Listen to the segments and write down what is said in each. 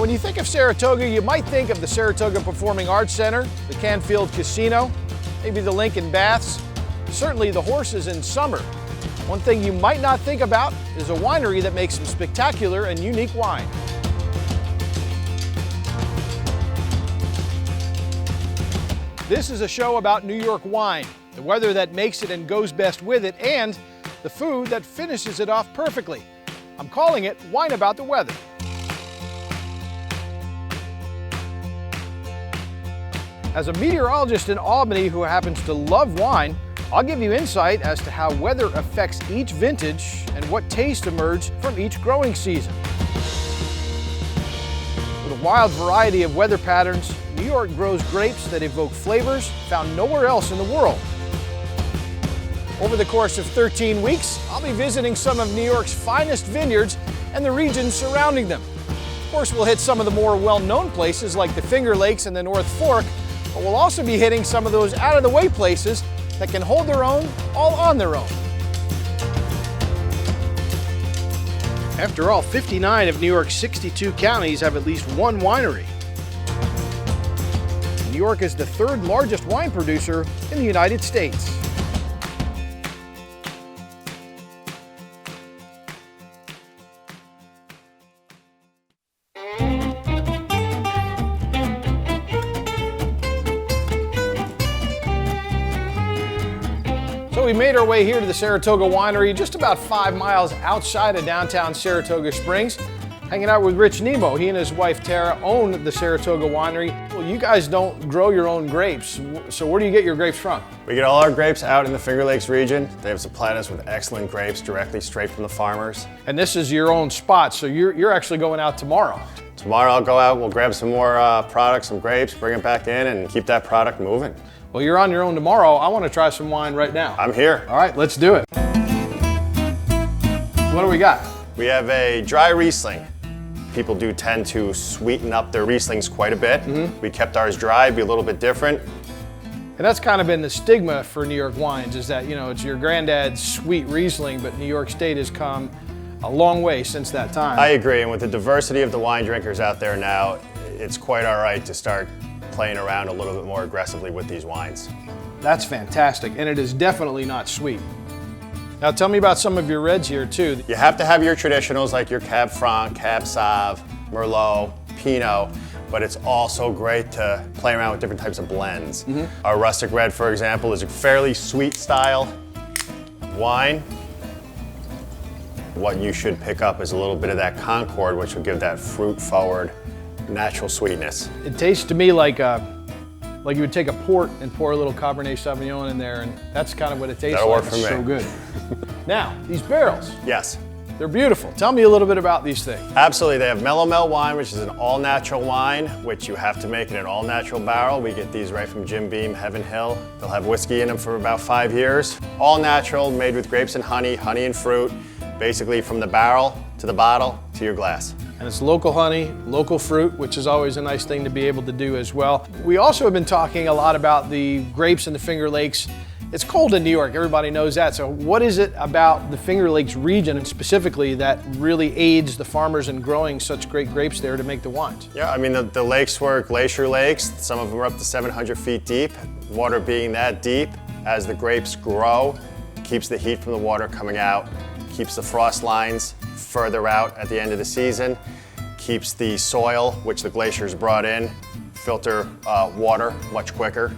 when you think of Saratoga, you might think of the Saratoga Performing Arts Center, the Canfield Casino, maybe the Lincoln Baths, certainly the horses in summer. One thing you might not think about is a winery that makes some spectacular and unique wine. This is a show about New York wine, the weather that makes it and goes best with it, and the food that finishes it off perfectly. I'm calling it Wine About the Weather. As a meteorologist in Albany who happens to love wine, I'll give you insight as to how weather affects each vintage and what tastes emerge from each growing season. With a wild variety of weather patterns, New York grows grapes that evoke flavors found nowhere else in the world. Over the course of 13 weeks, I'll be visiting some of New York's finest vineyards and the regions surrounding them. Of course, we'll hit some of the more well-known places like the Finger Lakes and the North Fork, but we'll also be hitting some of those out-of-the-way places that can hold their own all on their own. After all, 59 of New York's 62 counties have at least one winery. New York is the third largest wine producer in the United States. So we made our way here to the Saratoga Winery, just about 5 miles outside of downtown Saratoga Springs, hanging out with Rich Nemo. He and his wife Tara own the Saratoga Winery. Well, you guys don't grow your own grapes, so where do you get your grapes from? We get all our grapes out in the Finger Lakes region. They have supplied us with excellent grapes directly straight from the farmers. And this is your own spot, so you're actually going out tomorrow. Tomorrow I'll go out, we'll grab some more products, some grapes, bring them back in and keep that product moving. Well, you're on your own tomorrow. I want to try some wine right now. I'm here. All right, let's do it. What do we got? We have a dry Riesling. People do tend to sweeten up their Rieslings quite a bit. We kept ours dry, be a little bit different. And that's kind of been the stigma for New York wines, is that, you know, it's your granddad's sweet Riesling, but New York State has come a long way since that time. I agree, and with the diversity of the wine drinkers out there now, it's quite all right to start playing around a little bit more aggressively with these wines. That's fantastic, and it is definitely not sweet. Now tell me about some of your reds here too. You have to have your traditionals like your Cab Franc, Cab Sauv, Merlot, Pinot, but it's also great to play around with different types of blends. Our Rustic Red, for example, is a fairly sweet style wine. What you should pick up is a little bit of that Concord, which will give that fruit-forward, natural sweetness. It tastes to me like you would take a port and pour a little Cabernet Sauvignon in there, and that's kind of what it tastes That'll like. work for It's me. so good. Now, these barrels, Yes, they're beautiful. Tell me a little bit about these things. absolutely. They have Mellow Mel wine, which is an all-natural wine, which you have to make in an all-natural barrel. We get these right from Jim Beam, Heaven Hill. They'll have whiskey in them for about 5 years. All natural, made with grapes and honey and fruit, basically from the barrel to the bottle to your glass. And it's local honey, local fruit, which is always a nice thing to be able to do as well. We also have been talking a lot about the grapes in the Finger Lakes. It's cold in New York, everybody knows that. So what is it about the Finger Lakes region and specifically that really aids the farmers in growing such great grapes there to make the wines? Yeah, I mean, the lakes were glacier lakes. Some of them are up to 700 feet deep. Water being that deep, as the grapes grow, keeps the heat from the water coming out, keeps the frost lines further out at the end of the season, keeps the soil, which the glaciers brought in, filter water much quicker.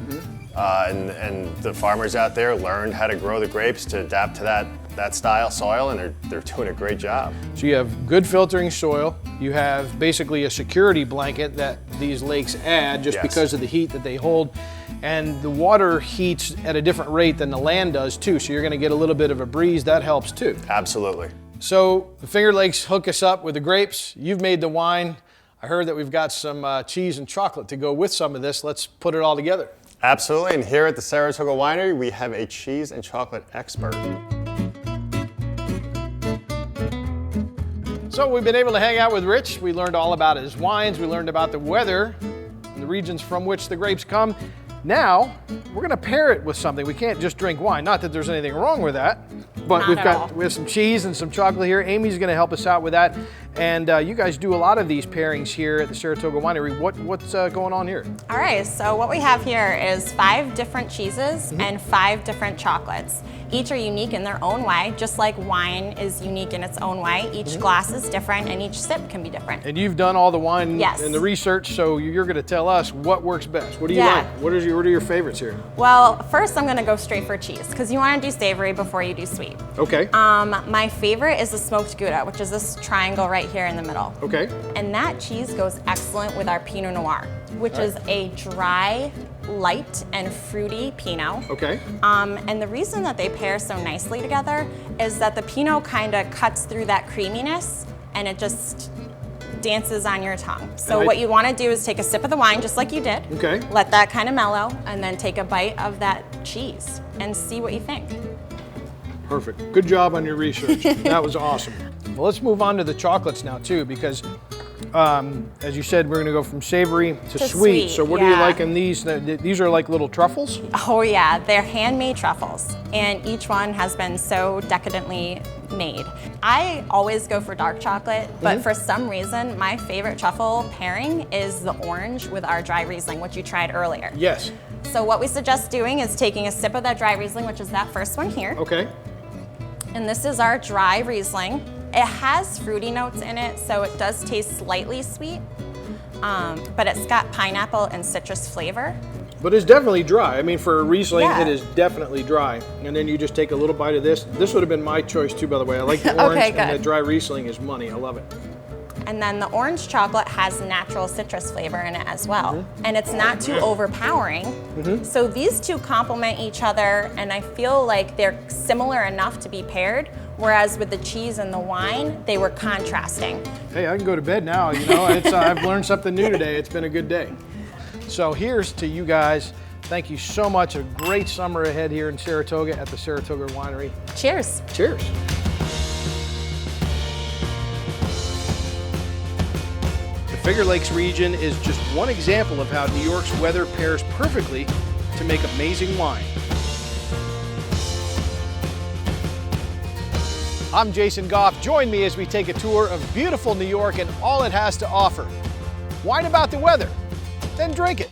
And the farmers out there learned how to grow the grapes to adapt to that style soil, and they're doing a great job. So you have good filtering soil. You have basically a security blanket that these lakes add just Yes. because of the heat that they hold. And the water heats at a different rate than the land does too. So you're gonna get a little bit of a breeze, that helps too. Absolutely. So the Finger Lakes hook us up with the grapes. You've made the wine. I heard that we've got some cheese and chocolate to go with some of this. Let's put it all together. Absolutely, and here at the Saratoga Winery, we have a cheese and chocolate expert. So we've been able to hang out with Rich. We learned all about his wines. We learned about the weather and the regions from which the grapes come. Now, we're gonna pair it with something. We can't just drink wine. Not that there's anything wrong with that, but Not at all. we have some cheese and some chocolate here. Amy's gonna help us out with that. And you guys do a lot of these pairings here at the Saratoga Winery. What's going on here? All right, so what we have here is 5 different cheeses and 5 different chocolates. Each are unique in their own way, just like wine is unique in its own way. Each glass is different and each sip can be different. And you've done all the wine Yes. and the research, so you're going to tell us what works best. What do you Yeah. like? What are your favorites here? Well, first I'm gonna go straight for cheese, because you wanna do savory before you do sweet. Okay. My favorite is the smoked Gouda, which is this triangle right here in the middle. Okay. And that cheese goes excellent with our Pinot Noir, which is a dry, light, and fruity Pinot. Okay. And the reason that they pair so nicely together is that the Pinot kind of cuts through that creaminess and it just dances on your tongue. So what you want to do is take a sip of the wine just like you did. Okay. Let that kind of mellow and then take a bite of that cheese and see what you think. Perfect. Good job on your research. That was awesome. Well, let's move on to the chocolates now too, because as you said, we're going to go from savory to sweet. sweet, So what do you yeah. like in these? These are like little truffles? Oh yeah, they're handmade truffles, and each one has been so decadently made. I always go for dark chocolate, but for some reason, my favorite truffle pairing is the orange with our dry Riesling, which you tried earlier. Yes. So what we suggest doing is taking a sip of that dry Riesling, which is that first one here. Okay. And this is our dry Riesling. It has fruity notes in it, so it does taste slightly sweet, but it's got pineapple and citrus flavor. But it's definitely dry. I mean, for a Riesling, Yeah. it is definitely dry. And then you just take a little bite of this. This would have been my choice too, by the way. I like the orange, Okay, and the good. dry Riesling is money. I love it. And then the orange chocolate has natural citrus flavor in it as well. And it's not too overpowering. So these two complement each other, and I feel like they're similar enough to be paired, whereas with the cheese and the wine, they were contrasting. Hey, I can go to bed now. You know, I've learned something new today. It's been a good day. So here's to you guys. Thank you so much. A great summer ahead here in Saratoga at the Saratoga Winery. Cheers. Cheers. The Finger Lakes region is just one example of how New York's weather pairs perfectly to make amazing wine. I'm Jason Goff. Join me as we take a tour of beautiful New York and all it has to offer. Wine about the weather, then drink it.